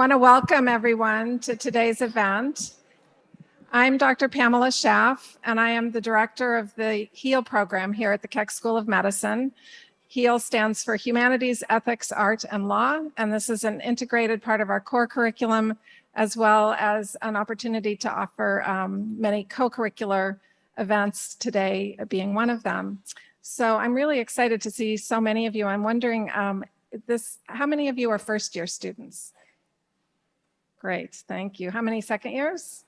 want to welcome everyone to today's event. I'm Dr. Pamela Schaff, and I am the director of the HEAL program here at the Keck School of Medicine. HEAL stands for Humanities, Ethics, Art, and Law, and this is an integrated part of our core curriculum, as well as an opportunity to offer many co-curricular events, today being one of them. So I'm really excited to see so many of you. I'm wondering, how many of you are first-year students? Great, thank you. How many second years?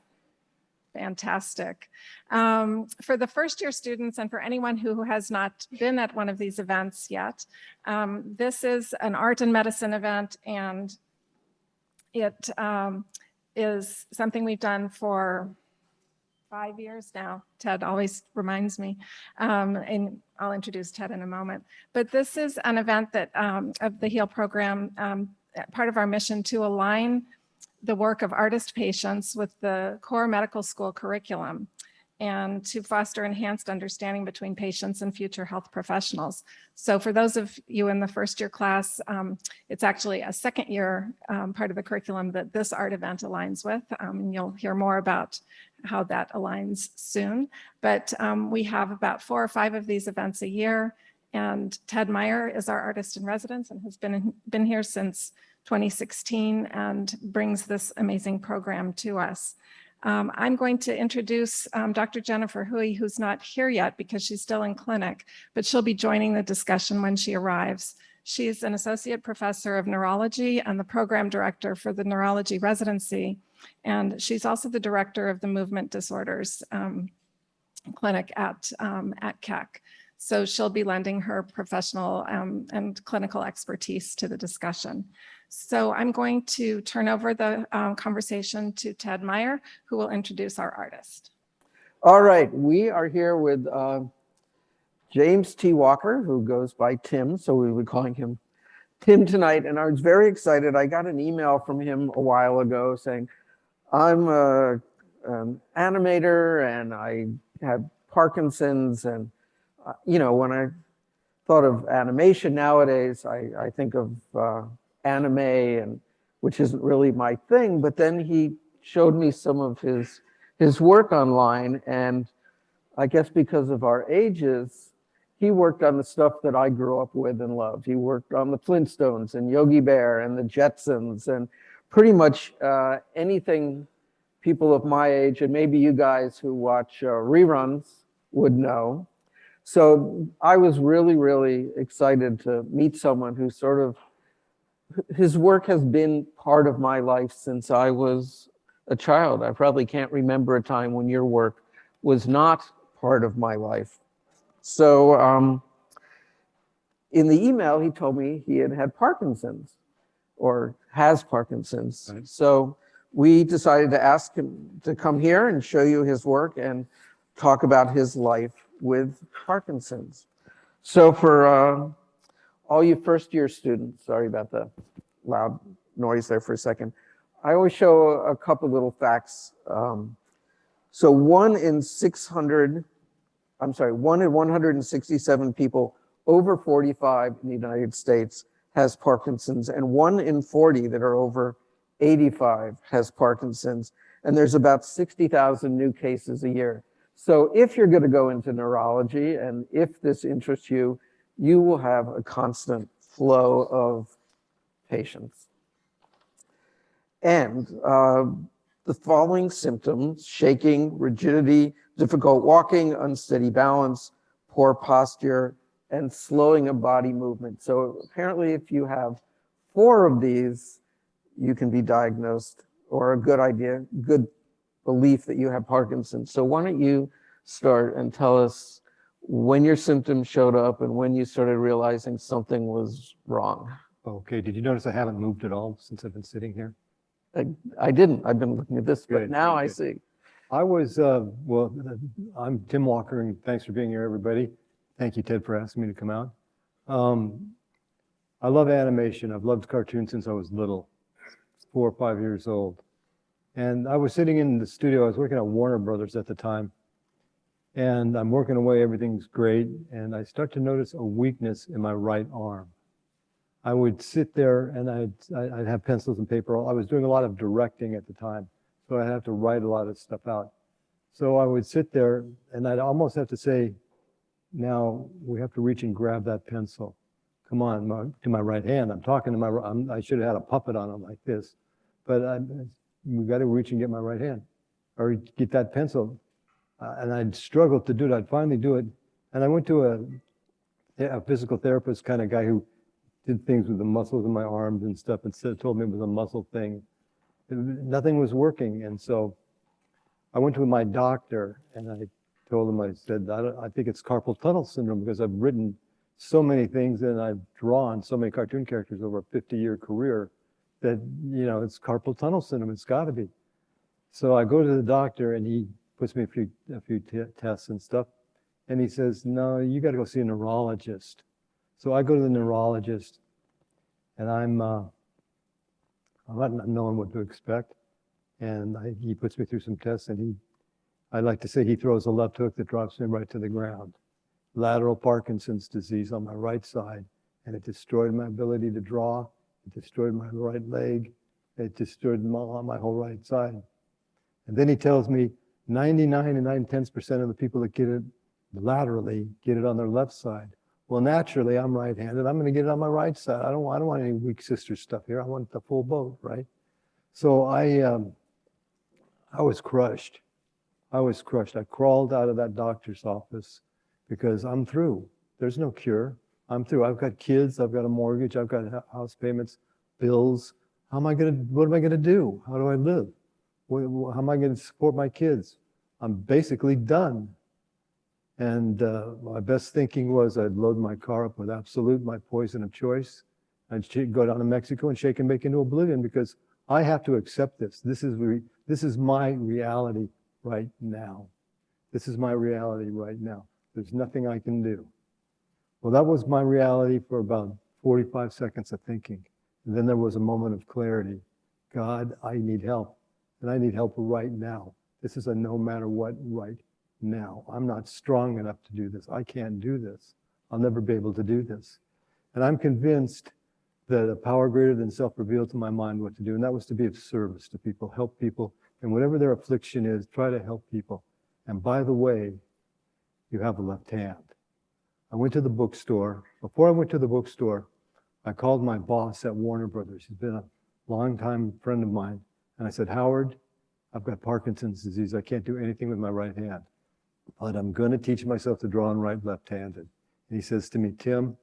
Fantastic. For the first-year students and for anyone who has not been at one of these events yet, this is an art and medicine event, and it is something we've done for 5 years now. Ted always reminds me, and I'll introduce Ted in a moment. But this is an event that of the HEAL program, part of our mission to align the work of artist patients with the core medical school curriculum and to foster enhanced understanding between patients and future health professionals. So for those of you in the first year class, it's actually a second year part of the curriculum that this art event aligns with. You'll hear more about how that aligns soon. But we have about 4 or 5 of these events a year. And Ted Meyer is our artist in residence and has been here since 2016 and brings this amazing program to us. I'm going to introduce Dr. Jennifer Hui, who's not here yet because she's still in clinic, but she'll be joining the discussion when she arrives. She's an associate professor of neurology and the program director for the neurology residency. And she's also the director of the movement disorders clinic at Keck. So she'll be lending her professional and clinical expertise to the discussion. So I'm going to turn over the conversation to Ted Meyer, who will introduce our artist. All right, we are here with James T. Walker, who goes by Tim, so we will be calling him Tim tonight. And I was very excited. I got an email from him a while ago saying, I'm an animator and I have Parkinson's, and you know, when I thought of animation nowadays, I think of anime, and which isn't really my thing. But then he showed me some of his work online, and I guess because of our ages, he worked on the stuff that I grew up with and loved. He worked on the Flintstones and Yogi Bear and the Jetsons and pretty much anything people of my age, and maybe you guys who watch reruns would know. So I was really, really excited to meet someone who sort of, his work has been part of my life since I was a child. I probably can't remember a time when your work was not part of my life. So in the email, he told me he had Parkinson's, or has Parkinson's. Right. So we decided to ask him to come here and show you his work and talk about his life with Parkinson's. So for all you first year students, sorry about the loud noise there for a second, I always show a couple little facts. So 1 in 167 people over 45 in the United States has Parkinson's, and 1 in 40 that are over 85 has Parkinson's, and there's about 60,000 new cases a year. So if you're going to go into neurology, and if this interests you, you will have a constant flow of patients. And the following symptoms: shaking, rigidity, difficult walking, unsteady balance, poor posture, and slowing of body movement. So apparently if you have 4 of these, you can be diagnosed, or a good belief that you have Parkinson's. So why don't you start and tell us when your symptoms showed up and when you started realizing something was wrong. Okay, did you notice I haven't moved at all since I've been sitting here? I didn't. I've been looking at this, but Good, now good. I see. I was, well, I'm Tim Walker, and thanks for being here, everybody. Thank you, Ted, for asking me to come out. I love animation. I've loved cartoons since I was little, 4 or 5 years old. And I was sitting in the studio. I was working at Warner Brothers at the time. And I'm working away, everything's great. And I start to notice a weakness in my right arm. I would sit there and I'd have pencils and paper. I was doing a lot of directing at the time, so I'd have to write a lot of stuff out. So I would sit there and I'd almost have to say, now we have to reach and grab that pencil. Come on, to my right hand. I'm talking to I should have had a puppet on it like this, but we got to reach and get my right hand or get that pencil. And I'd struggle to do it. I'd finally do it. And I went to a physical therapist kind of guy who did things with the muscles in my arms and stuff and told me it was a muscle thing. Nothing was working. And so I went to my doctor and I told him, I said, I think it's carpal tunnel syndrome because I've written so many things and I've drawn so many cartoon characters over a 50-year career that, it's carpal tunnel syndrome. It's got to be. So I go to the doctor and he puts me a few tests and stuff. And he says, no, you got to go see a neurologist. So I go to the neurologist and I'm not knowing what to expect. And he puts me through some tests and I like to say he throws a left hook that drops me right to the ground. Lateral Parkinson's disease on my right side. And it destroyed my ability to draw. It destroyed my right leg. It destroyed my whole right side. And then he tells me 99 and 9/10% of the people that get it laterally get it on their left side. Well, naturally, I'm right-handed. I'm going to get it on my right side. I don't want any weak sister stuff here. I want the full boat, right? So I was crushed. I was crushed. I crawled out of that doctor's office because I'm through. There's no cure. I'm through. I've got kids. I've got a mortgage. I've got house payments, bills. What am I going to do? How do I live? How am I going to support my kids? I'm basically done. And my best thinking was I'd load my car up with Absolute, my poison of choice. I'd go down to Mexico and shake and bake into oblivion because I have to accept this. This is my reality right now. This is my reality right now. There's nothing I can do. Well, that was my reality for about 45 seconds of thinking. And then there was a moment of clarity. God, I need help. And I need help right now. This is a no matter what right now. I'm not strong enough to do this. I can't do this. I'll never be able to do this. And I'm convinced that a power greater than self revealed to my mind what to do. And that was to be of service to people, help people. And whatever their affliction is, try to help people. And by the way, you have a left hand. I went to the bookstore. Before I went to the bookstore, I called my boss at Warner Brothers. He's been a longtime friend of mine. And I said, Howard, I've got Parkinson's disease. I can't do anything with my right hand, but I'm going to teach myself to draw and write left-handed. And he says to me, Tim,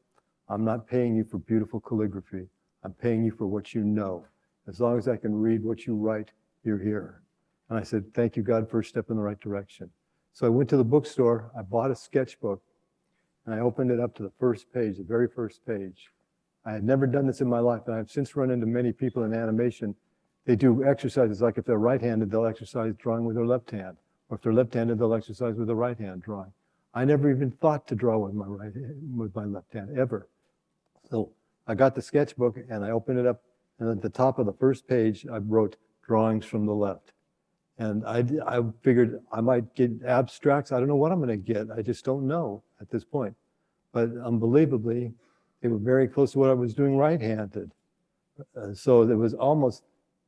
I'm not paying you for beautiful calligraphy. I'm paying you for what you know. As long as I can read what you write, you're here. And I said, thank you, God, first step in the right direction. So I went to the bookstore. I bought a sketchbook and I opened it up to the first page, the very first page. I had never done this in my life. And I've since run into many people in animation. They do exercises like if they're right-handed, they'll exercise drawing with their left hand. Or if they're left-handed, they'll exercise with their right hand drawing. I never even thought to draw with my left hand, ever. So I got the sketchbook and I opened it up, and at the top of the first page, I wrote drawings from the left. And I figured I might get abstracts. I don't know what I'm going to get. I just don't know at this point. But unbelievably, they were very close to what I was doing right-handed. So it was almost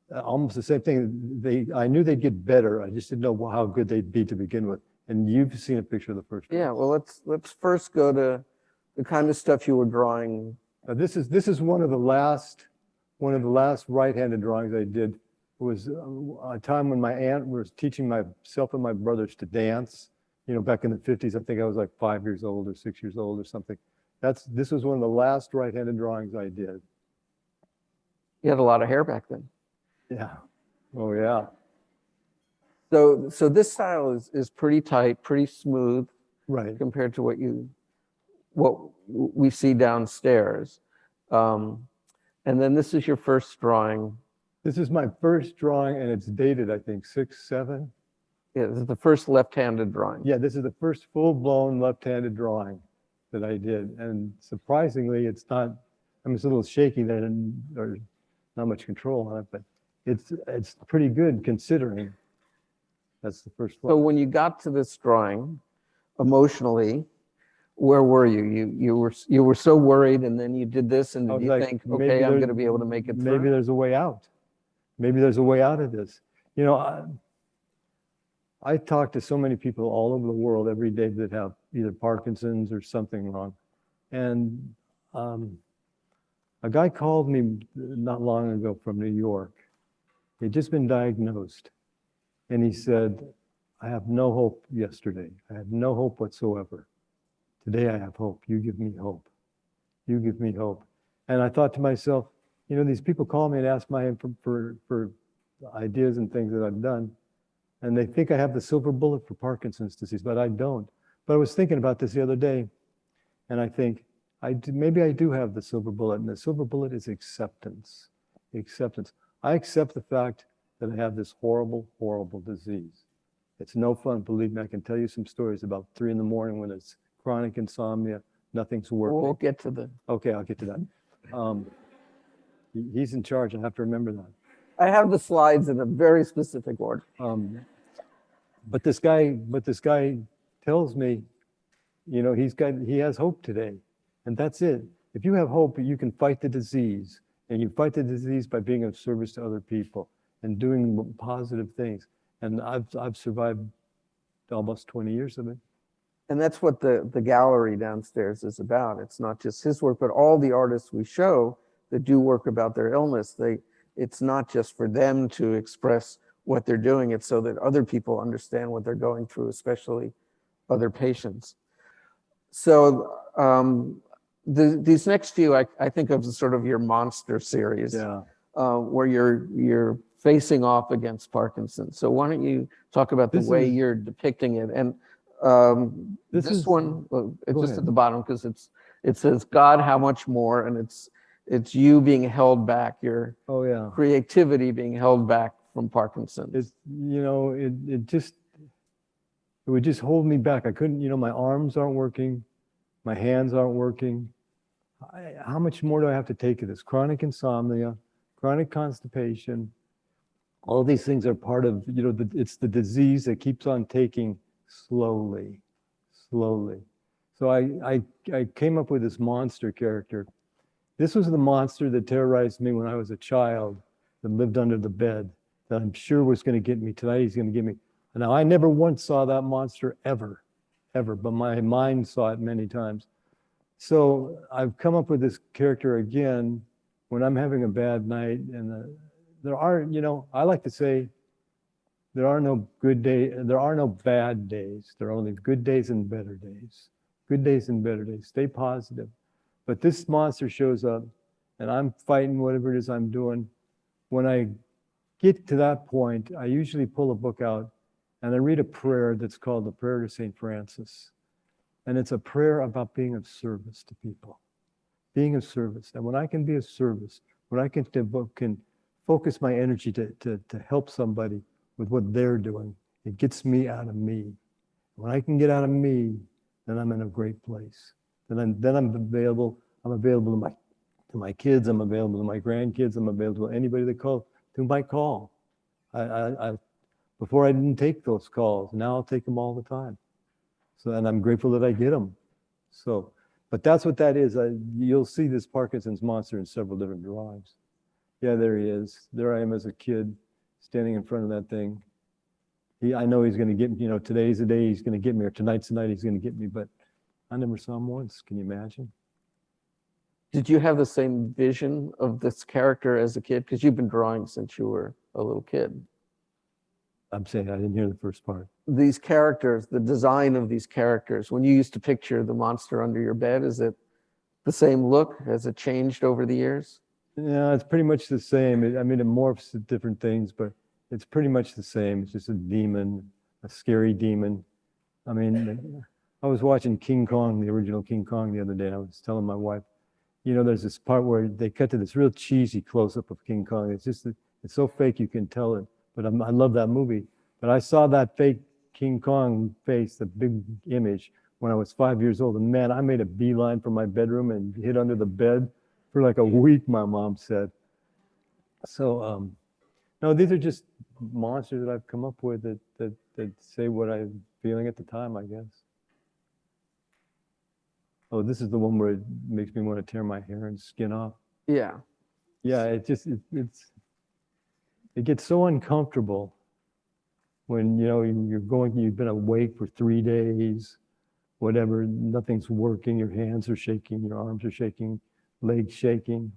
the same thing. I knew they'd get better. I just didn't know how good they'd be to begin with. And you've seen a picture of the first one. Yeah, well, let's first go to the kind of stuff you were drawing. This is one of the last right-handed drawings I did. It was a time when my aunt was teaching myself and my brothers to dance. Back in the 50s, I think I was like 5 years old or 6 years old or something. This was one of the last right-handed drawings I did. You had a lot of hair back then. Yeah. Oh, yeah. So this style is pretty tight, pretty smooth, Right. compared to what we see downstairs. And then this is your first drawing. This is my first drawing, and it's dated, I think, 6, 7. Yeah, this is the first left-handed drawing. Yeah, this is the first full-blown left-handed drawing that I did. And surprisingly, it's not, it's a little shaky there, and there's not much control on it, but it's pretty good considering that's the first one. So when you got to this drawing, emotionally, where were you? You were so worried, and then you did this, and I did was you like, think, maybe okay, I'm there- going to be able to make it Maybe through? there's a way out. Maybe there's a way out of this. You know, I talk to so many people all over the world every day that have either Parkinson's or something wrong. And a guy called me not long ago from New York. He'd just been diagnosed. And he said, I have no hope yesterday. I had no hope whatsoever. Today I have hope. You give me hope. You give me hope. And I thought to myself, you know, these people call me and ask for ideas and things that I've done. And they think I have the silver bullet for Parkinson's disease, but I don't. But I was thinking about this the other day, and I think maybe I do have the silver bullet, and the silver bullet is acceptance. Acceptance. I accept the fact that I have this horrible, horrible disease. It's no fun, believe me. I can tell you some stories about 3 in the morning when it's chronic insomnia, nothing's working. We'll get to the. Okay, I'll get to that. He's in charge. I have to remember that. I have the slides in a very specific order. But this guy tells me, you know, he has hope today, and that's it. If you have hope, you can fight the disease, and you fight the disease by being of service to other people and doing positive things. And I've survived almost 20 years of it. And that's what the gallery downstairs is about. It's not just his work, but all the artists we show that do work about their illness. It's not just for them to express what they're doing. It's so that other people understand what they're going through, especially other patients. So these next few, I think of as sort of your monster series, Yeah. where you're facing off against Parkinson's. So why don't you talk about the way you're depicting it? And this one, it's just ahead. at the bottom, because it says, God, how much more? And it's you being held back, your Oh yeah. creativity being held back from Parkinson's. It's, you know, it would just hold me back. I couldn't, you know, my arms aren't working, my hands aren't working. How much more do I have to take of this? Chronic insomnia, chronic constipation. All these things are part of, you know, it's the disease that keeps on taking slowly, slowly. So I came up with this monster character. This was the monster that terrorized me when I was a child, that lived under the bed, that I'm sure was going to get me. Tonight he's going to get me. Now, I never once saw that monster ever, but my mind saw it many times. So I've come up with this character again when I'm having a bad night, and there are, you know, I like to say there are no good days, there are no bad days. There are only good days and better days. Good days and better days. Stay positive. But this monster shows up, and I'm fighting whatever it is I'm doing. When I get to that point, I usually pull a book out and I read a prayer that's called the Prayer to St. Francis. And it's a prayer about being of service to people, being of service. And when I can be of service, when I can focus my energy to help somebody with what they're doing, it gets me out of me. When I can get out of me, then I'm in a great place. Then I'm available. I'm available to my kids. I'm available to my grandkids. I'm available to anybody who might call. Before I didn't take those calls. Now I'll take them all the time. So, and I'm grateful that I get them. So, but that's what that is. You'll see this Parkinson's monster in several different drawings. Yeah, there he is. There I am as a kid, standing in front of that thing. I know he's going to get me. You know, today's the day he's going to get me, or tonight's the night he's going to get me. But I never saw him once. Can you imagine? Did you have the same vision of this character as a kid? Because you've been drawing since you were a little kid. I'm saying I didn't hear the first part. These characters, the design of these characters, when you used to picture the monster under your bed, is it the same look? Has it changed over the years? Yeah, it's pretty much the same. I mean, it morphs to different things, but it's pretty much the same. It's just a demon, a scary demon. I mean, I was watching King Kong, the original King Kong, the other day. I was telling my wife, you know, there's this part where they cut to this real cheesy close-up of King Kong. It's just, it's so fake you can tell it. But I love that movie. But I saw that fake King Kong face, the big image, when I was 5 years old. And man, I made a beeline from my bedroom and hid under the bed for like a week, my mom said. So, no, these are just monsters that I've come up with that say what I'm feeling at the time, I guess. Oh, this is the one where it makes me want to tear my hair and skin off. Yeah. Yeah, it gets so uncomfortable when, you know, you've been awake for 3 days, whatever, nothing's working, your hands are shaking, your arms are shaking, legs shaking.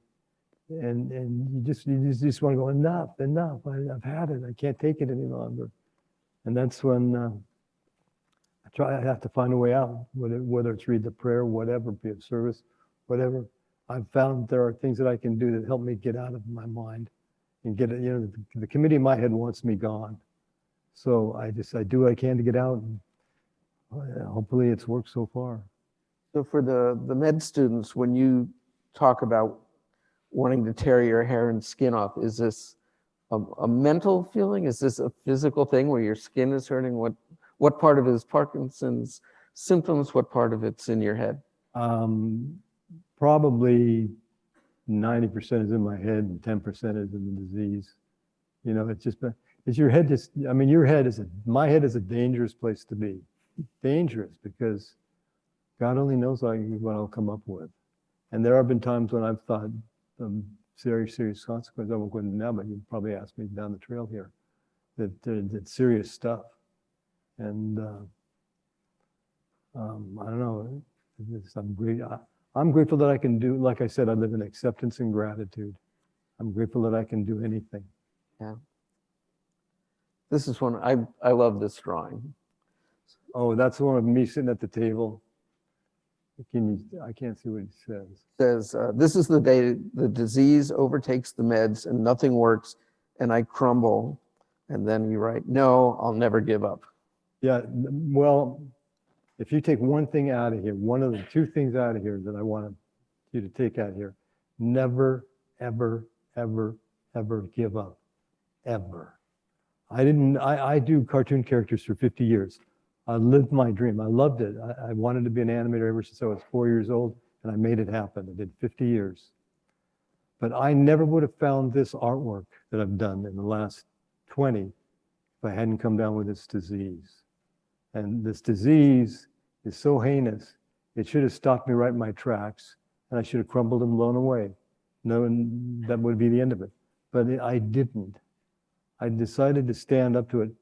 And you just want to go, enough, I've had it, I can't take it any longer. And that's when I have to find a way out, whether it's read the prayer, whatever, be of service, whatever. I've found there are things that I can do that help me get out of my mind and get it, you know, the committee in my head wants me gone. So I do what I can to get out, and hopefully it's worked so far. So for the med students, when you talk about wanting to tear your hair and skin off, is this a mental feeling? Is this a physical thing where your skin is hurting? What part of it is Parkinson's symptoms? What part of it's in your head? Probably 90% is in my head and 10% is in the disease. You know, it's your head just, I mean, my head is a dangerous place to be. Dangerous because God only knows what I'll come up with. And there have been times when I've thought serious consequences. I won't go into now, but you probably asked me down the trail here that serious stuff. And I don't know, I'm grateful that I can do, like I said, I live in acceptance and gratitude. I'm grateful that I can do anything. Yeah. This is one, I love this drawing. Oh, that's the one of me sitting at the table. I can't see what he says. Says, this is the day the disease overtakes the meds and nothing works and I crumble. And then you write, no, I'll never give up. Yeah, well, if you take one thing out of here, one of the two things out of here that I wanted you to take out here, never, ever, ever, ever give up, ever. I do cartoon characters for 50 years. I lived my dream. I loved it. I wanted to be an animator ever since I was 4 years old, and I made it happen. I did 50 years. But I never would have found this artwork that I've done in the last 20 if I hadn't come down with this disease. And this disease is so heinous, it should have stopped me right in my tracks, and I should have crumbled and blown away. Knowing that would be the end of it. But I didn't. I decided to stand up to it.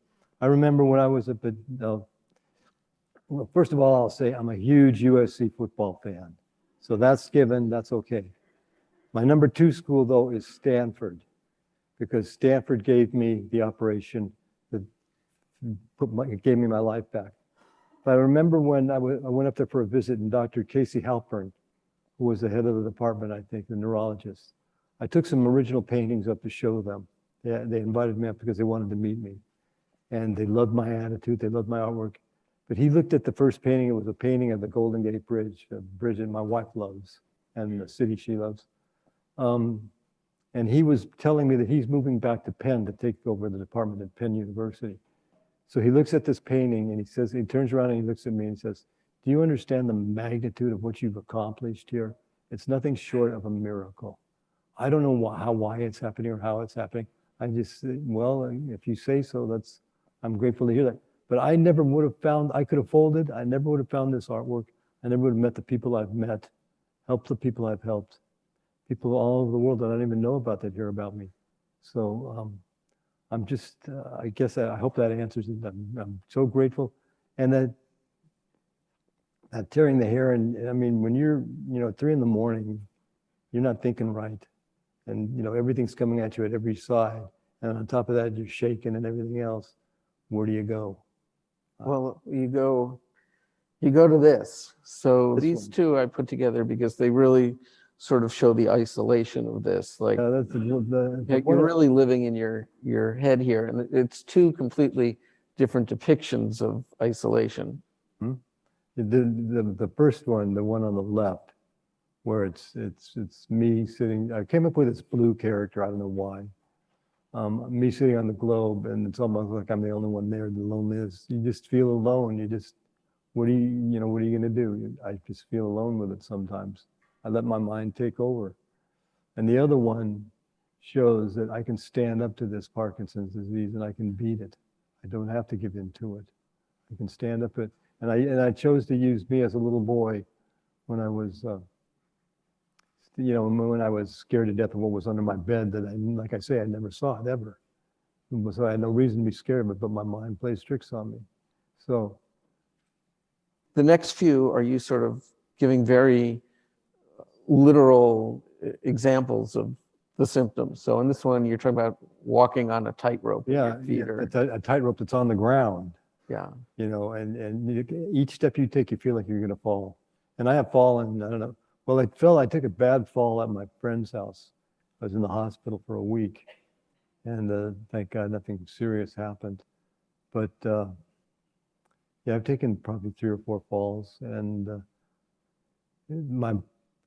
I remember when I was well, first of all, I'll say I'm a huge USC football fan. So that's given, that's okay. My number 2 school, though, is Stanford, because Stanford gave me the operation that gave me my life back. But I remember when I went up there for a visit, and Dr. Casey Halpern, who was the head of the department, I think, the neurologist, I took some original paintings up to show them. They invited me up because they wanted to meet me. And they loved my attitude, they loved my artwork. But he looked at the first painting, it was a painting of the Golden Gate Bridge, a bridge that my wife loves, and the city she loves. And he was telling me that he's moving back to Penn to take over the department at Penn University. So he looks at this painting and he turns around and he looks at me and he says, do you understand the magnitude of what you've accomplished here? It's nothing short of a miracle. I don't know why it's happening or how it's happening. I just, well, if you say so, I'm grateful to hear that. But I never would have found, I could have folded, I never would have found this artwork. I never would have met the people I've met, helped the people I've helped, people all over the world that I don't even know about that hear about me. So I'm just, I guess I hope that answers it. I'm so grateful. And that tearing the hair, and I mean, when you're, 3 in the morning, you're not thinking right. And, everything's coming at you at every side. And on top of that, you're shaking and everything else. Where do you go? Well, you go to this. So This these one. two I put together because they really sort of show the isolation of this. Like That's you're really living in your head here, and it's two completely different depictions of isolation. the first one, the one on the left, where it's me sitting. I came up with this blue character. I don't know why. Me sitting on the globe, and it's almost like I'm the only one there. The loneliness, you just feel alone. What are you going to do? I just feel alone with it sometimes. I let my mind take over. And the other one shows that I can stand up to this Parkinson's disease and I can beat it. I don't have to give in to it. I can stand up it. And I chose to use me as a little boy when I was, when I was scared to death of what was under my bed that like I say, I never saw it ever. So I had no reason to be scared of it, but my mind plays tricks on me. So The next few are you sort of giving very literal examples of the symptoms. So in this one, you're talking about walking on a tightrope. yeah, Feet are, it's a tightrope that's on the ground, yeah. each step you take, you feel like you're going to fall. And I have fallen, I don't know. Well, I took a bad fall at my friend's house. I was in the hospital for a week, and thank God nothing serious happened. But yeah, I've taken probably 3 or 4 falls, and my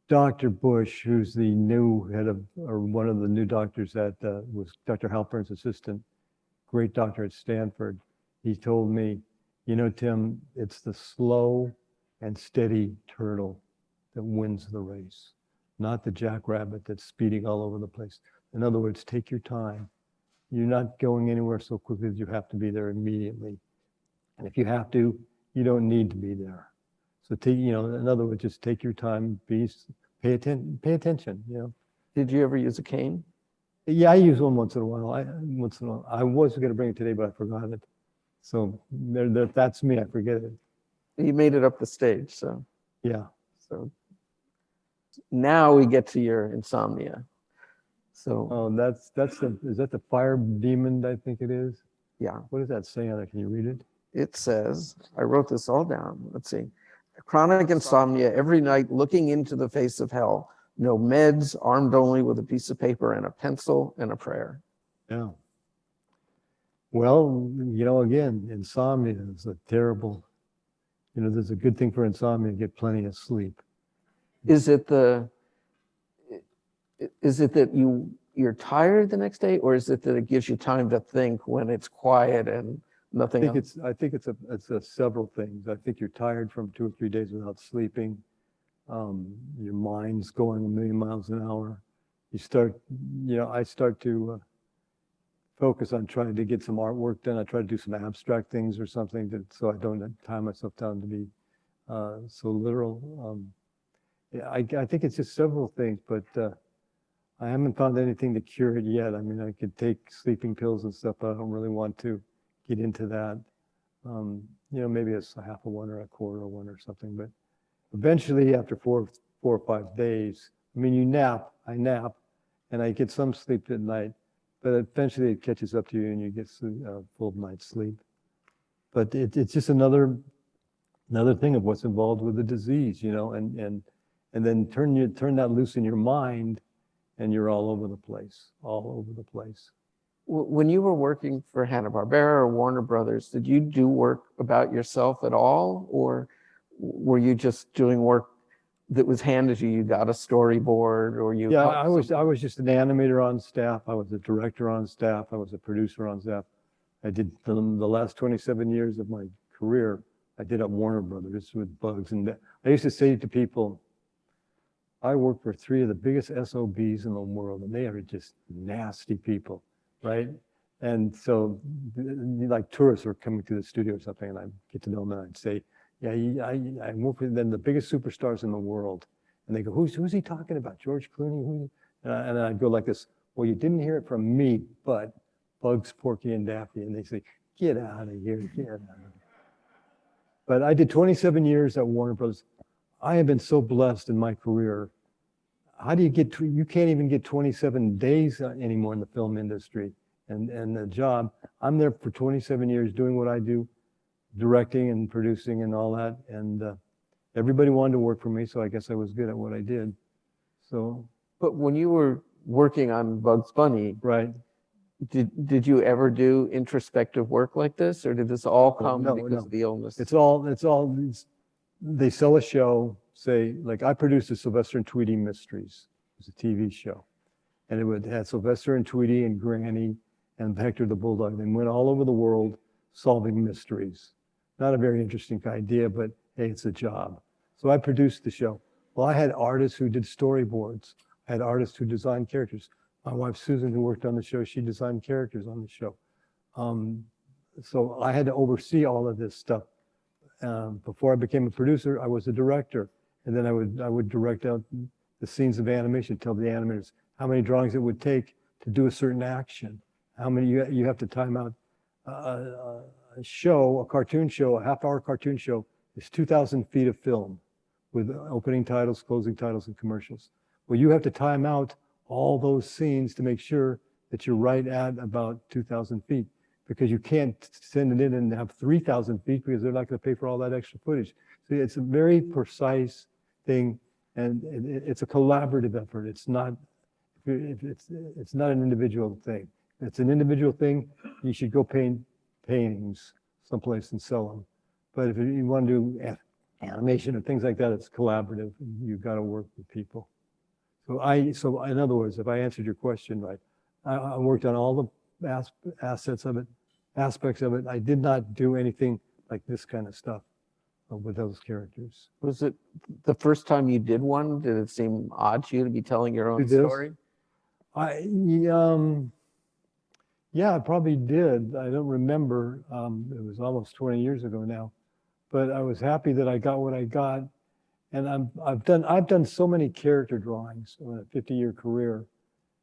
Dr. Bush, who's the new head of, or one of the new doctors that was Dr. Halpern's assistant, great doctor at Stanford, he told me, Tim, it's the slow and steady turtle that wins the race, not the jackrabbit that's speeding all over the place. In other words, take your time. You're not going anywhere so quickly that you have to be there immediately. And if you have to, you don't need to be there. So in other words, just take your time, pay attention, Did you ever use a cane? Yeah, I use one once in a while. I was going to bring it today, but I forgot it. So that's me. I forget it. You made it up the stage, so. Yeah. So now we get to your insomnia. So Oh, is that the fire demon? I think it is. yeah, What does that say on it? Can you read it? it says, I wrote this all down. Let's see. Chronic insomnia every night looking into the face of hell. No meds, armed only with a piece of paper and a pencil and a prayer. Yeah. Well, again, insomnia is a terrible, there's a good thing for insomnia, get plenty of sleep. Is it that you're tired the next day, or is it that it gives you time to think when it's quiet and nothing else? I think it's several things. I think you're tired from 2 or 3 days without sleeping. Your mind's going a million miles an hour. I start to focus on trying to get some artwork done. I try to do some abstract things or something so I don't tie myself down to be so literal. Yeah, I think it's just several things, but I haven't found anything to cure it yet. I mean, I could take sleeping pills and stuff, but I don't really want to get into that. Maybe it's a half of one or a quarter of one or something, but eventually after 4 or 5 days, I mean, I nap, and I get some sleep at night, but eventually it catches up to you and you get full night's sleep. But it's just another thing of what's involved with the disease, and then turn that loose in your mind, and you're all over the place. When you were working for Hanna-Barbera or Warner Brothers, did you do work about yourself at all? Or were you just doing work that was handed to you? You got a storyboard, or you? Yeah, I was just an animator on staff. I was a director on staff. I was a producer on staff. I did the last 27 years of my career, I did at Warner Brothers with Bugs. And I used to say to people, I work for 3 of the biggest SOBs in the world, and they are just nasty people, right? And so, like tourists were coming to the studio or something, and I'd get to know them, and I'd say, yeah, I work with them, the biggest superstars in the world. And they go, who's he talking about? George Clooney? And I'd go like this, well, you didn't hear it from me, but Bugs, Porky, and Daffy. And they say, get out of here, get out of here. But I did 27 years at Warner Brothers. I have been so blessed in my career. How do you can't even get 27 days anymore in the film industry and the job. I'm there for 27 years doing what I do, directing and producing and all that. And everybody wanted to work for me, so I guess I was good at what I did. So. But when you were working on Bugs Bunny, right. Did you ever do introspective work like this, or did this all come because of the illness? They sell a show, say, like I produced the Sylvester and Tweety Mysteries. It was a TV show. And it had Sylvester and Tweety and Granny and Hector the Bulldog. They went all over the world solving mysteries. Not a very interesting idea, but hey, it's a job. So I produced the show. Well, I had artists who did storyboards. I had artists who designed characters. My wife, Susan, who worked on the show, she designed characters on the show. So I had to oversee all of this stuff. Before I became a producer, I was a director. And then I would direct out the scenes of animation, tell the animators how many drawings it would take to do a certain action. How many you have to time out. A show, a cartoon show, a half-hour cartoon show is 2,000 feet of film with opening titles, closing titles, and commercials. Well, you have to time out all those scenes to make sure that you're right at about 2,000 feet, because you can't send it in and have 3,000 feet because they're not going to pay for all that extra footage. So it's a very precise thing, and it's a collaborative effort. It's not an individual thing. If it's an individual thing, you should go paint paintings someplace and sell them. But if you want to do animation or things like that, it's collaborative. You've got to work with people. So in other words, if I answered your question right, I worked on all the aspects of it. I did not do anything like this kind of stuff with those characters. Was it the first time you did one? Did it seem odd to you to be telling your own Do this? story? Yeah, I probably did. I don't remember. It was almost 20 years ago now, but I was happy that I got what I got. And I've done so many character drawings in a 50-year career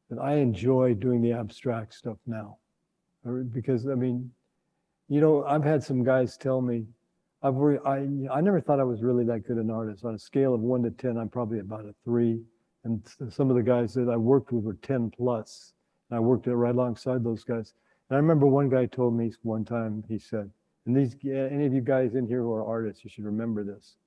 that I enjoy doing the abstract stuff now. Because I mean, you know, I've had some guys tell me, I never thought I was really that good an artist. On a scale of 1 to 10, I'm probably about a 3. And some of the guys that I worked with were 10 plus. And I worked right alongside those guys. And I remember one guy told me one time, he said, and any of you guys in here who are artists, you should remember this.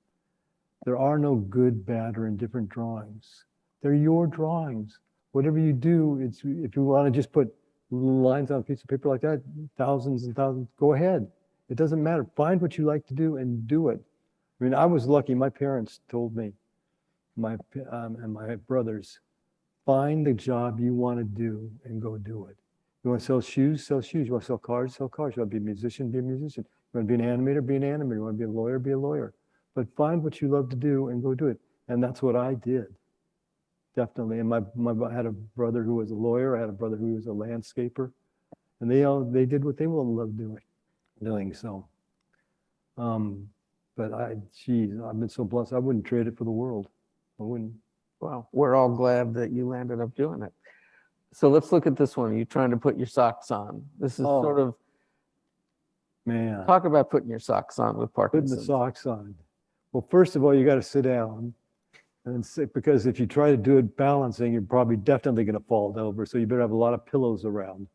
There are no good, bad, or indifferent drawings. They're your drawings. Whatever you do, if you want to just put lines on a piece of paper like that, thousands and thousands, go ahead. It doesn't matter. Find what you like to do and do it. I mean, I was lucky. My parents told me, and my brothers, find the job you want to do and go do it. You want to sell shoes? Sell shoes. You want to sell cars? Sell cars. You want to be a musician? Be a musician. You want to be an animator? Be an animator. You want to be a lawyer? Be a lawyer. But find what you love to do and go do it. And that's what I did. Definitely. And I had a brother who was a lawyer. I had a brother who was a landscaper. And they did what they loved doing. So, but I've been so blessed. I wouldn't trade it for the world. I wouldn't. Well, we're all glad that you landed up doing it. So let's look at this one. You're trying to put your socks on. This is sort of, man. Talk about putting your socks on with Parkinson. Putting the socks on. Well, first of all, you got to sit down and sit, because if you try to do it balancing, you're probably definitely going to fall over. So you better have a lot of pillows around.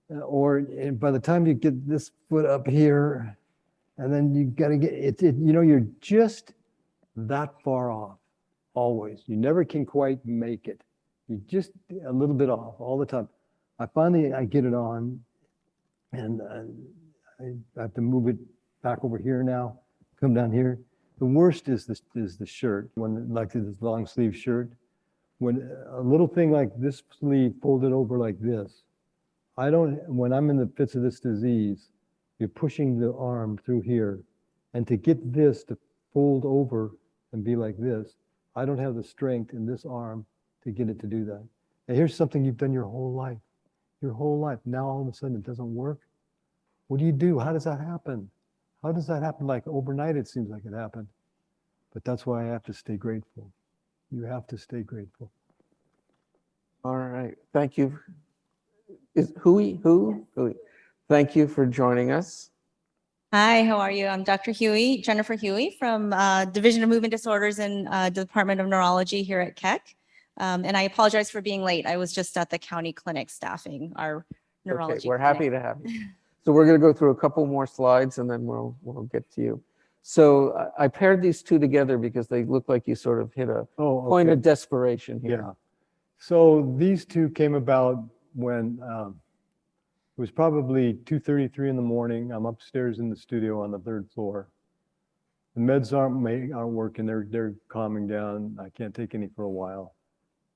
And by the time you get this foot up here, and then you got to get it, you know, you're just that far off. Always. You never can quite make it. You're just a little bit off all the time. I get it on, and I have to move it back over here now, come down here. The worst is the shirt, like this long sleeve shirt. When a little thing like this sleeve folded over like this, when I'm in the fits of this disease, you're pushing the arm through here. And to get this to fold over and be like this, I don't have the strength in this arm to get it to do that. And here's something you've done your whole life. Your whole life. Now all of a sudden it doesn't work. What do you do? How does that happen? How does that happen? Like overnight it seems like it happened. But that's why I have to stay grateful. You have to stay grateful. All right. Thank you. Is Hui? Thank you for joining us. Hi, how are you? I'm Dr. Jennifer Huey from Division of Movement Disorders and Department of Neurology here at Keck. And I apologize for being late. I was just at the county clinic staffing our neurology. Okay, we're happy to have you. So we're going to go through a couple more slides and then we'll get to you. So I paired these two together because they look like you sort of hit a point of desperation here. Yeah. So these two came about when it was probably 2:33 in the morning. I'm upstairs in the studio on the 3rd floor. The meds aren't working. They're calming down. I can't take any for a while.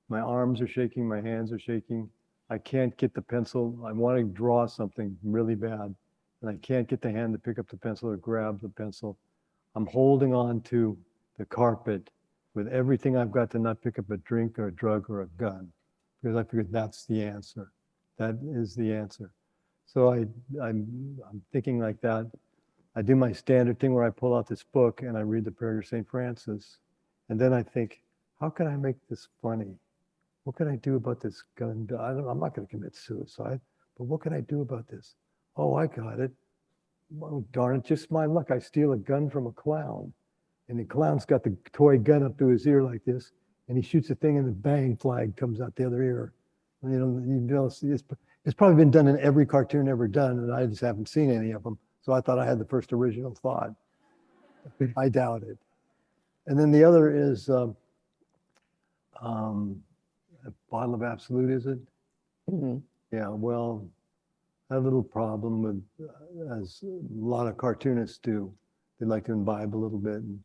My arms are shaking. My hands are shaking. I can't get the pencil. I want to draw something really bad, and I can't get the hand to pick up the pencil or grab the pencil. I'm holding on to the carpet with everything I've got to not pick up a drink or a drug or a gun, because I figured that's the answer. That is the answer. So I'm thinking like that. I do my standard thing where I pull out this book and I read the prayer to St. Francis, And then I think, how can I make this funny? What can I do about this gun? I'm not going to commit suicide, but what can I do about this? Oh, I got it. Well, darn it, just my luck. I steal a gun from a clown. And the clown's got the toy gun up to his ear like this, and he shoots the thing and the bang flag comes out the other ear. And, it's probably been done in every cartoon ever done, and I just haven't seen any of them. So I thought I had the first original thought. I doubt it. And then the other is a bottle of Absolute, is it? Mhm. Yeah, well, I had a little problem with, as a lot of cartoonists do, they like to imbibe a little bit. And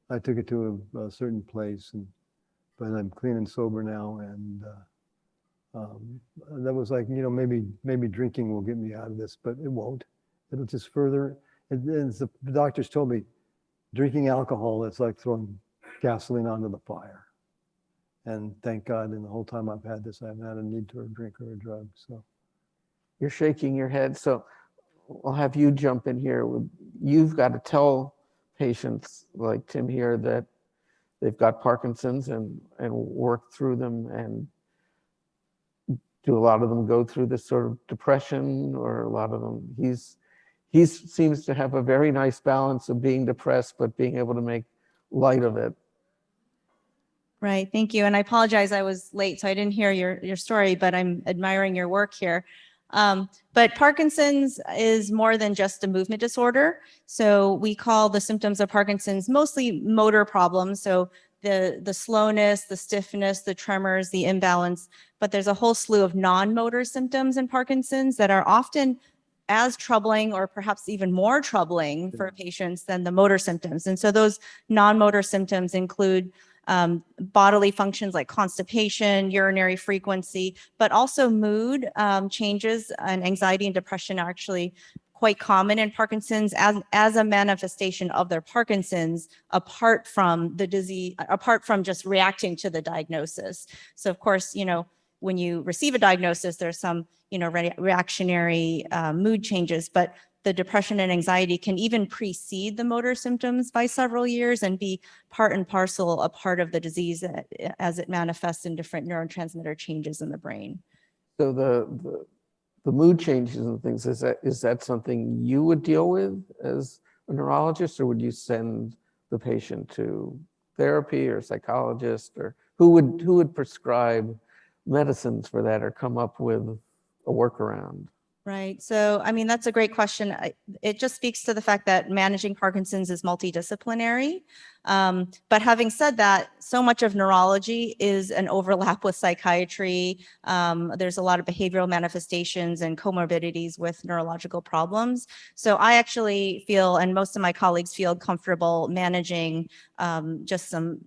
I took it to a certain place, but I'm clean and sober now. And that was like, maybe drinking will get me out of this, but it won't. It'll just further. And the doctors told me, drinking alcohol, it's like throwing gasoline onto the fire. And thank God, in the whole time I've had this, I haven't had a need for a drink or a drug. So You're shaking your head. So I'll have you jump in here. You've got to tell patients like Tim here that they've got Parkinson's and work through them. And do a lot of them go through this sort of depression, or a lot of them, he seems to have a very nice balance of being depressed, but being able to make light of it. Right, thank you. And I apologize, I was late, so I didn't hear your story, but I'm admiring your work here. But Parkinson's is more than just a movement disorder. So we call the symptoms of Parkinson's mostly motor problems. So the slowness, the stiffness, the tremors, the imbalance, but there's a whole slew of non-motor symptoms in Parkinson's that are often as troubling or perhaps even more troubling for patients than the motor symptoms. And so those non-motor symptoms include bodily functions like constipation, urinary frequency, but also mood changes, and anxiety and depression are actually quite common in Parkinson's as a manifestation of their Parkinson's, apart from the disease, apart from just reacting to the diagnosis. So of course, when you receive a diagnosis, there's some, reactionary mood changes, but the depression and anxiety can even precede the motor symptoms by several years and be part and parcel a part of the disease as it manifests in different neurotransmitter changes in the brain. So the mood changes and things, is that something you would deal with as a neurologist, or would you send the patient to therapy or psychologist, or who would prescribe medicines for that or come up with a workaround? Right. So, I mean, that's a great question. It just speaks to the fact that managing Parkinson's is multidisciplinary. But having said that, so much of neurology is an overlap with psychiatry. There's a lot of behavioral manifestations and comorbidities with neurological problems. So I actually feel, and most of my colleagues feel comfortable managing just some,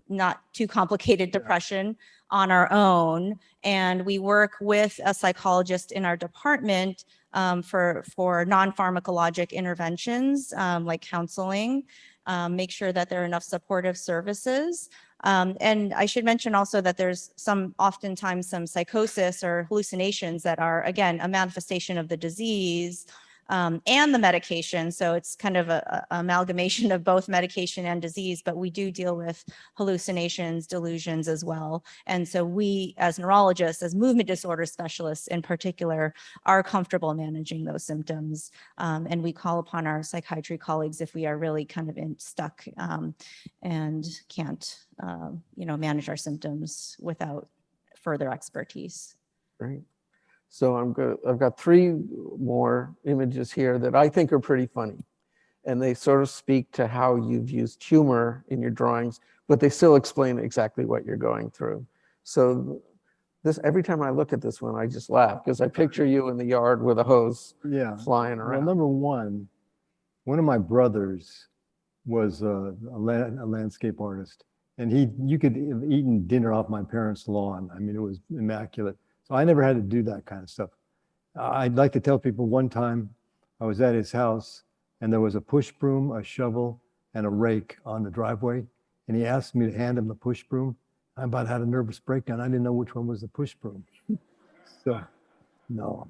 not too complicated depression on our own. And we work with a psychologist in our department for non-pharmacologic interventions like counseling, make sure that there are enough supportive services. And I should mention also that there's oftentimes some psychosis or hallucinations that are, again, a manifestation of the disease and the medication. So it's kind of a amalgamation of both medication and disease, but we do deal with hallucinations, delusions as well. And so we, as neurologists, as movement disorder specialists in particular, are comfortable managing those symptoms. And we call upon our psychiatry colleagues if we are really kind of stuck and can't, manage our symptoms without further expertise. Great. So I've got three more images here that I think are pretty funny. And they sort of speak to how you've used humor in your drawings, but they still explain exactly what you're going through. So every time I look at this one, I just laugh because I picture you in the yard with a hose flying around. Well, number one of my brothers was a landscape artist, and you could have eaten dinner off my parents' lawn. I mean, it was immaculate. So I never had to do that kind of stuff. I'd like to tell people one time I was at his house and there was a push broom, a shovel, and a rake on the driveway. And he asked me to hand him the push broom. I about had a nervous breakdown. I didn't know which one was the push broom. So, no.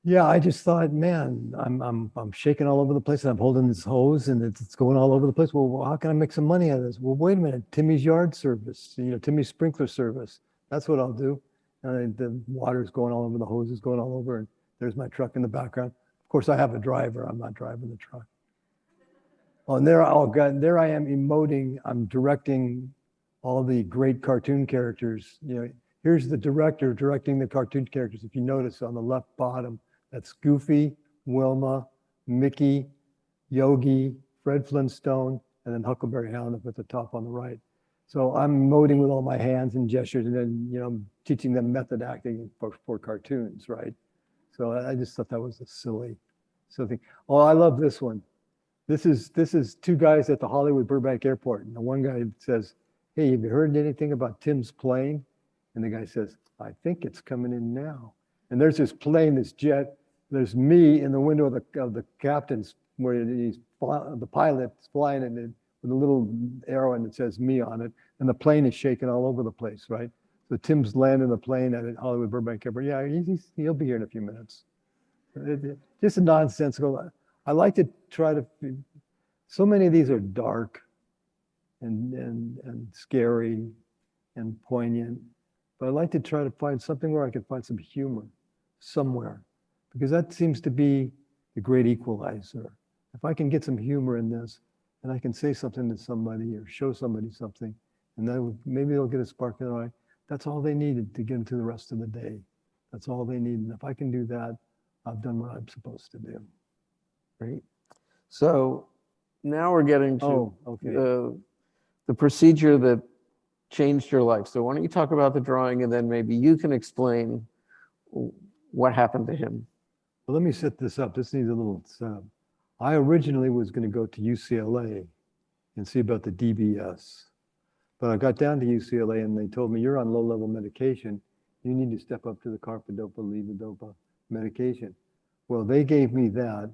Yeah, I just thought, man, I'm shaking all over the place and I'm holding this hose and it's going all over the place. Well, how can I make some money out of this? Well, wait a minute, Timmy's yard service, Timmy's sprinkler service. That's what I'll do. And the water's going all over, the hose is going all over, and there's my truck in the background. Of course, I have a driver. I'm not driving the truck. Oh, and there, oh God, there I am emoting. I'm directing all the great cartoon characters. Here's the director directing the cartoon characters. If you notice on the left bottom, that's Goofy, Wilma, Mickey, Yogi, Fred Flintstone, and then Huckleberry Hound up at the top on the right. So I'm emoting with all my hands and gestures, and then teaching them method acting for cartoons, right? So I just thought that was a silly thing. Oh, I love this one. This is two guys at the Hollywood Burbank Airport, and the one guy says, "Hey, have you heard anything about Tim's plane?" And the guy says, "I think it's coming in now." And there's this plane, this jet. There's me in the window of the captain's, where the pilot's flying in it with a little arrow, and it says me on it. And the plane is shaking all over the place, right? So Tim's landing the plane at Hollywood Burbank Airport. Yeah, he'll be here in a few minutes. Just a nonsensical. I like to try to. So many of these are dark, and scary, and poignant. But I like to try to find something where I can find some humor somewhere, because that seems to be the great equalizer. If I can get some humor in this, and I can say something to somebody or show somebody something, and then maybe they'll get a spark in their eye. That's all they needed to get into the rest of the day. That's all they need. And if I can do that, I've done what I'm supposed to do. Great. So now we're getting to Oh, okay. the procedure that changed your life. So why don't you talk about the drawing, and then maybe you can explain what happened to him. Well, let me set this up. This needs a little setup. I originally was going to go to UCLA and see about the DBS. But I got down to UCLA and they told me, "You're on low-level medication. You need to step up to the carbidopa, levodopa medication." Well, they gave me that,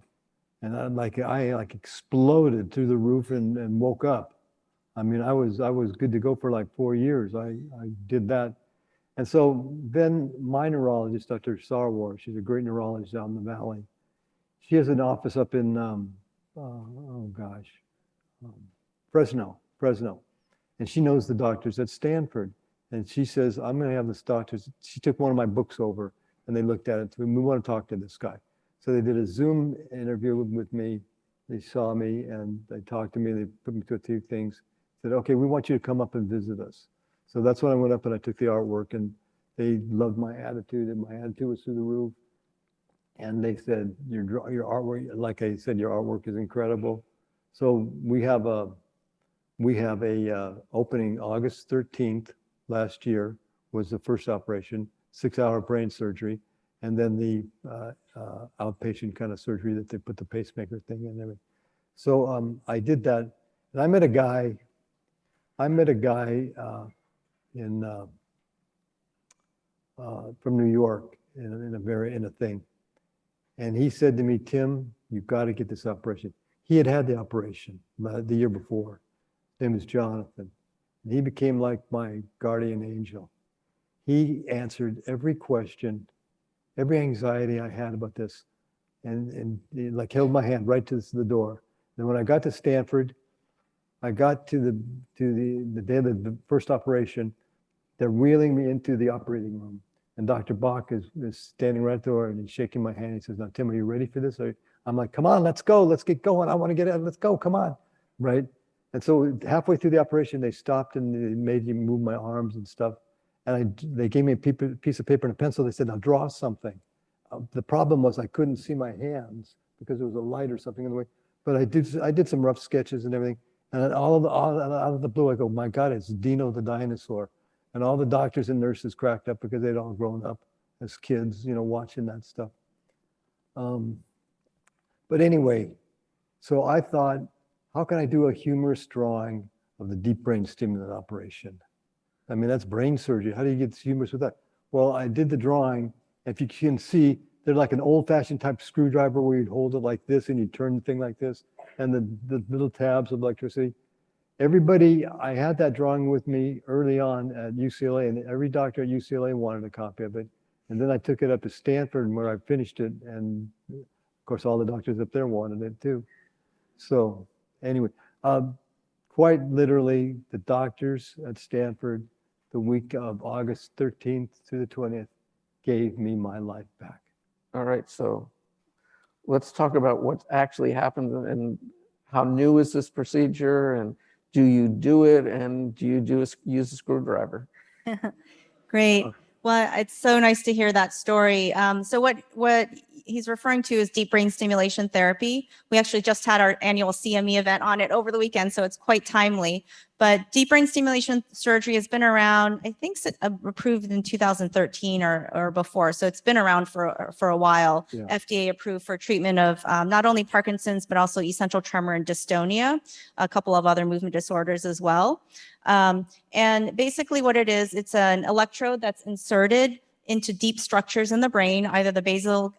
and I exploded through the roof and woke up. I mean, I was good to go for like 4 years. I did that. And so then my neurologist, Dr. Sarwar, she's a great neurologist out in the valley. She has an office up in, Fresno. And she knows the doctors at Stanford. And she says, "I'm going to have this doctor's." She took one of my books over and they looked at it. We want to talk to this guy. So they did a Zoom interview with me. They saw me and they talked to me. They put me through a few things. Said, "Okay, we want you to come up and visit us." So that's when I went up and I took the artwork, and they loved my attitude, and my attitude was through the roof. And they said, your artwork, like I said, your artwork is incredible. So we have a opening August 13th last year was the first operation, 6-hour brain surgery, and then the outpatient kind of surgery that they put the pacemaker thing in and everything. So I did that, and I met a guy from New York in a thing. And he said to me, "Tim, you've got to get this operation." He had the operation the year before. His name is Jonathan. And he became like my guardian angel. He answered every question, every anxiety I had about this, and he like held my hand right to the door. And when I got to Stanford, I got to the day of the first operation. They're wheeling me into the operating room. And Dr. Bach is standing right at the door, and he's shaking my hand. He says, "Now, Tim, are you ready for this?" I'm like, "Come on, let's go. Let's get going. I want to get out. Let's go. Come on." Right? And so halfway through the operation, they stopped and they made me move my arms and stuff. And they gave me a piece of paper and a pencil. They said, "Now draw something." The problem was I couldn't see my hands because there was a light or something in the way. But I did some rough sketches and everything. And then out of the blue, I go, "My God, it's Dino the dinosaur." And all the doctors and nurses cracked up because they'd all grown up as kids, watching that stuff. But anyway, so I thought, how can I do a humorous drawing of the deep brain stimulant operation? I mean, that's brain surgery. How do you get humorous with that? Well, I did the drawing. If you can see, they're like an old-fashioned type screwdriver where you'd hold it like this and you turn the thing like this, and the little tabs of electricity. Everybody, I had that drawing with me early on at UCLA, and every doctor at UCLA wanted a copy of it. And then I took it up to Stanford where I finished it. And of course, all the doctors up there wanted it too. So anyway, quite literally, the doctors at Stanford, the week of August 13th through the 20th, gave me my life back. All right, so let's talk about what actually happened and how new is this procedure, and do you do it, and do you use a screwdriver? Great. Well, it's so nice to hear that story. So what he's referring to is deep brain stimulation therapy. We actually just had our annual CME event on it over the weekend, so it's quite timely. But deep brain stimulation surgery has been around, I think, approved in 2013 or before. So it's been around for a while. Yeah. FDA approved for treatment of not only Parkinson's, but also essential tremor and dystonia, a couple of other movement disorders as well. And basically what it is, it's an electrode that's inserted into deep structures in the brain, either the basal,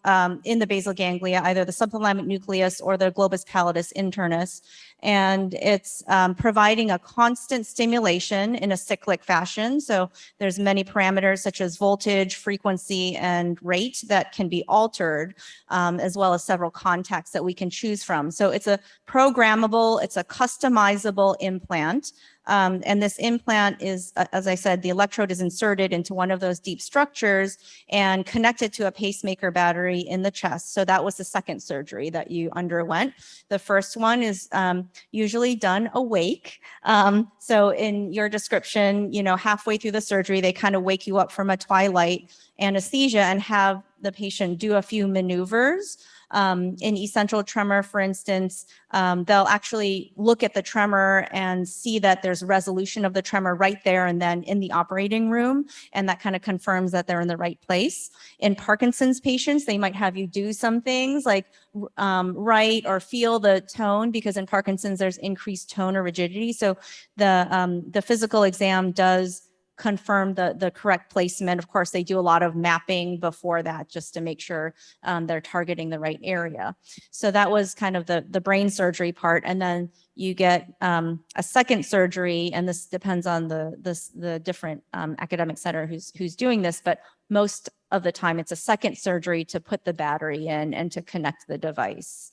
in the basal ganglia, either the subthalamic nucleus or the globus pallidus internus. And it's providing a constant stimulation in a cyclic fashion. So there's many parameters such as voltage, frequency, and rate that can be altered, as well as several contacts that we can choose from. So it's a programmable, it's a customizable implant. And this implant is, as I said, the electrode is inserted into one of those deep structures and connected to a pacemaker battery in the chest. So that was the second surgery that you underwent. The first one is usually done awake. So in your description, you know, halfway through the surgery, they kind of wake you up from a twilight anesthesia and have the patient do a few maneuvers. In essential tremor, for instance, they'll actually look at the tremor and see that there's resolution of the tremor right there and then in the operating room, and that kind of confirms that they're in the right place. In Parkinson's patients, they might have you do some things like write or feel the tone, because in Parkinson's there's increased tone or rigidity. So the physical exam does confirm the correct placement. Of course, they do a lot of mapping before that just to make sure they're targeting the right area. So that was kind of the brain surgery part. And then you get a second surgery, and this depends on the different academic center who's doing this, but most of the time it's a second surgery to put the battery in and to connect the device.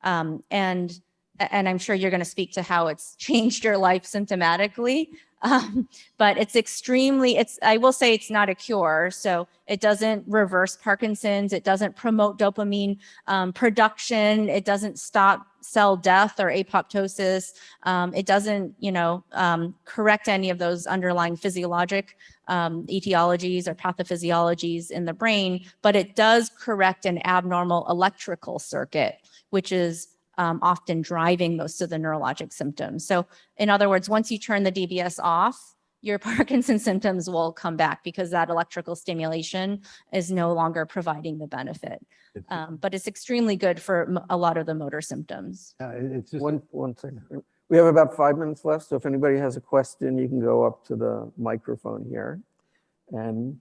And I'm sure you're going to speak to how it's changed your life symptomatically. But I will say it's not a cure. So it doesn't reverse Parkinson's. It doesn't promote dopamine production. It doesn't stop cell death or apoptosis. It doesn't, correct any of those underlying physiologic etiologies or pathophysiologies in the brain, but it does correct an abnormal electrical circuit, which is often driving most of the neurologic symptoms. So in other words, once you turn the DBS off, your Parkinson's symptoms will come back because that electrical stimulation is no longer providing the benefit. But it's extremely good for a lot of the motor symptoms. It's just One second. We have about 5 minutes left, so if anybody has a question, you can go up to the microphone here. And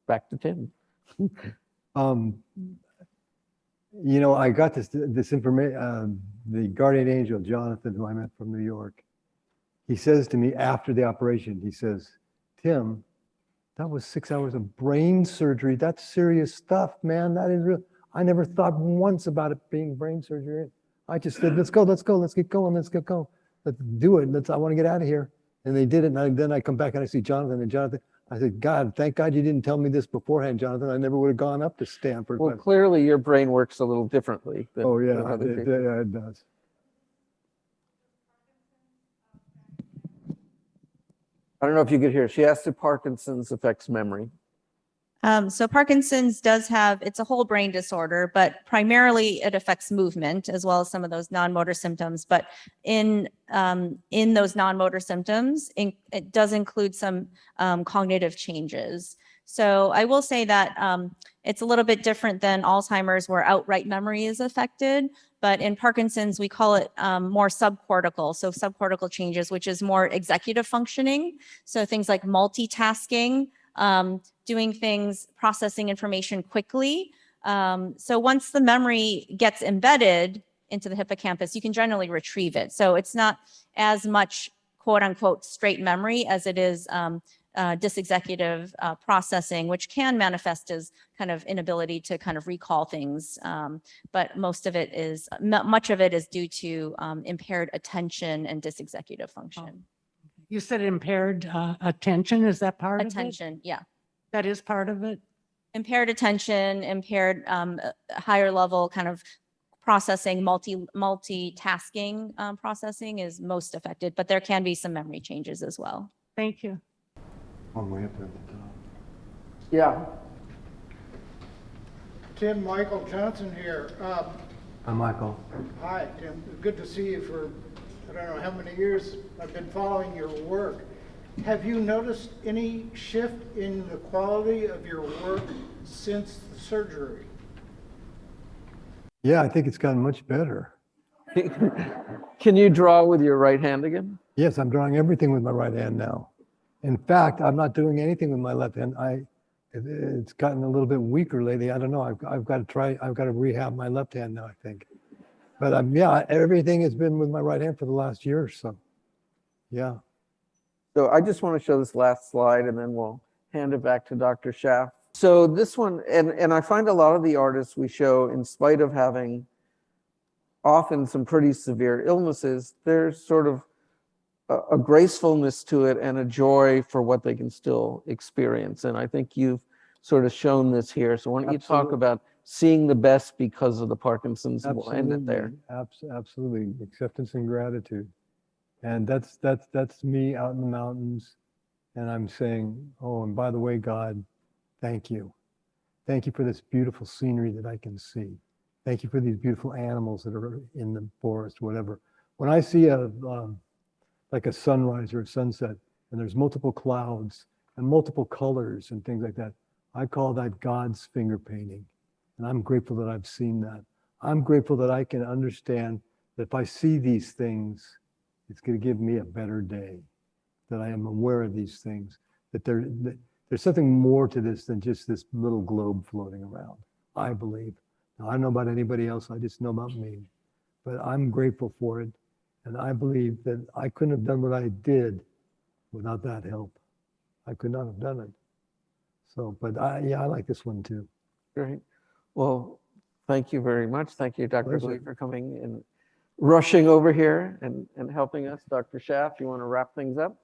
back to Tim. I got this information, the guardian angel, Jonathan, who I met from New York, he says to me after the operation, he says, Tim, that was 6 hours of brain surgery. That's serious stuff, man. That is real. I never thought once about it being brain surgery. I just said, let's go, let's get going, let's get going. Let's do it. I want to get out of here. And they did it. And then I come back and I see Jonathan, and Jonathan, I said, God, thank God you didn't tell me this beforehand, Jonathan. I never would have gone up to Stanford. Well, clearly your brain works a little differently. Oh, yeah, it does. I don't know if you could hear. She asked if Parkinson's affects memory. So Parkinson's does it's a whole brain disorder, but primarily it affects movement as well as some of those non-motor symptoms. But in those non-motor symptoms, it does include some cognitive changes. So I will say that it's a little bit different than Alzheimer's, where outright memory is affected. But in Parkinson's, we call it more subcortical. So subcortical changes, which is more executive functioning. So things like multitasking, doing things, processing information quickly. So once the memory gets embedded into the hippocampus, you can generally retrieve it. So it's not as much quote unquote straight memory as it is dysexecutive processing, which can manifest as kind of inability to kind of recall things. But much of it is due to impaired attention and dysexecutive function. You said impaired attention. Is that part of it? Attention, yeah. That is part of it? Impaired attention, impaired higher level kind of processing, multitasking processing is most affected, but there can be some memory changes as well. Thank you. One way up there at the top. Yeah. Tim Michael Johnson here. Hi, Michael. Hi, Tim. Good to see you for, I don't know how many years I've been following your work. Have you noticed any shift in the quality of your work since the surgery? Yeah, I think it's gotten much better. Can you draw with your right hand again? Yes, I'm drawing everything with my right hand now. In fact, I'm not doing anything with my left hand. It's gotten a little bit weaker lately. I don't know. I've got to rehab my left hand now, I think. But yeah, everything has been with my right hand for the last year or so. Yeah. So I just want to show this last slide and then we'll hand it back to Dr. Schaff. So this one, and I find a lot of the artists we show, in spite of having often some pretty severe illnesses, there's sort of a gracefulness to it and a joy for what they can still experience. And I think you've sort of shown this here. So why don't you talk about seeing the best because of the Parkinson's, and we'll end it there. Absolutely. Acceptance and gratitude. And that's me out in the mountains. And I'm saying, oh, and by the way, God, thank you. Thank you for this beautiful scenery that I can see. Thank you for these beautiful animals that are in the forest, whatever. When I see like a sunrise or a sunset, and there's multiple clouds and multiple colors and things like that, I call that God's finger painting. And I'm grateful that I've seen that. I'm grateful that I can understand that if I see these things, it's going to give me a better day, that I am aware of these things, that there's something more to this than just this little globe floating around, I believe. Now, I don't know about anybody else, I just know about me. But I'm grateful for it. And I believe that I couldn't have done what I did without that help. I could not have done it. So, but yeah, I like this one too. Great. Well, thank you very much. Thank you, Dr. Pleasure. Lee, for coming and rushing over here and helping us. Dr. Schaff, you want to wrap things up?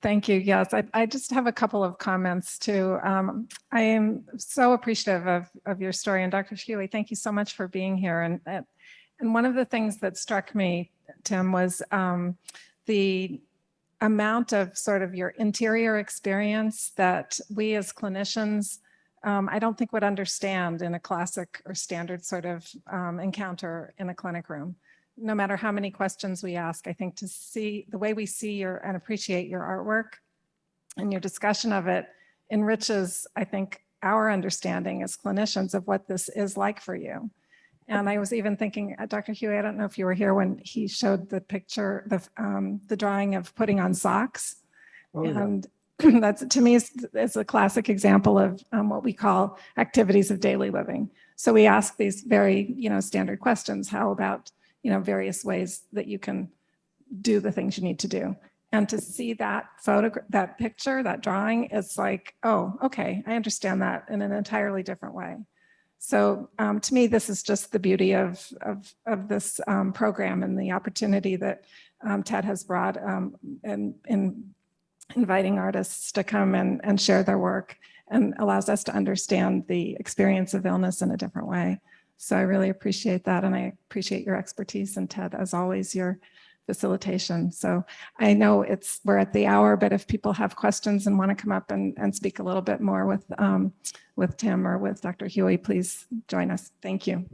Thank you. Yes, I just have a couple of comments too. I am so appreciative of your story. And Dr. Huey, thank you so much for being here. And one of the things that struck me, Tim, was the amount of sort of your interior experience that we as clinicians, I don't think would understand in a classic or standard sort of encounter in a clinic room. No matter how many questions we ask, I think to see the way we see and appreciate your artwork and your discussion of it enriches, I think, our understanding as clinicians of what this is like for you. And I was even thinking, Dr. Huey, I don't know if you were here when he showed the picture, the drawing of putting on socks. Oh, yeah. And that's, to me, is a classic example of what we call activities of daily living. So we ask these very, standard questions. How about, various ways that you can do the things you need to do? And to see that that picture, that drawing, is like, oh, okay, I understand that in an entirely different way. So to me, this is just the beauty of this program and the opportunity that TED has brought in inviting artists to come and share their work, and allows us to understand the experience of illness in a different way. So I really appreciate that. And I appreciate your expertise, and Ted, as always, your facilitation. So I know we're at the hour, but if people have questions and want to come up and speak a little bit more with Tim or with Dr. Huey, please join us. Thank you.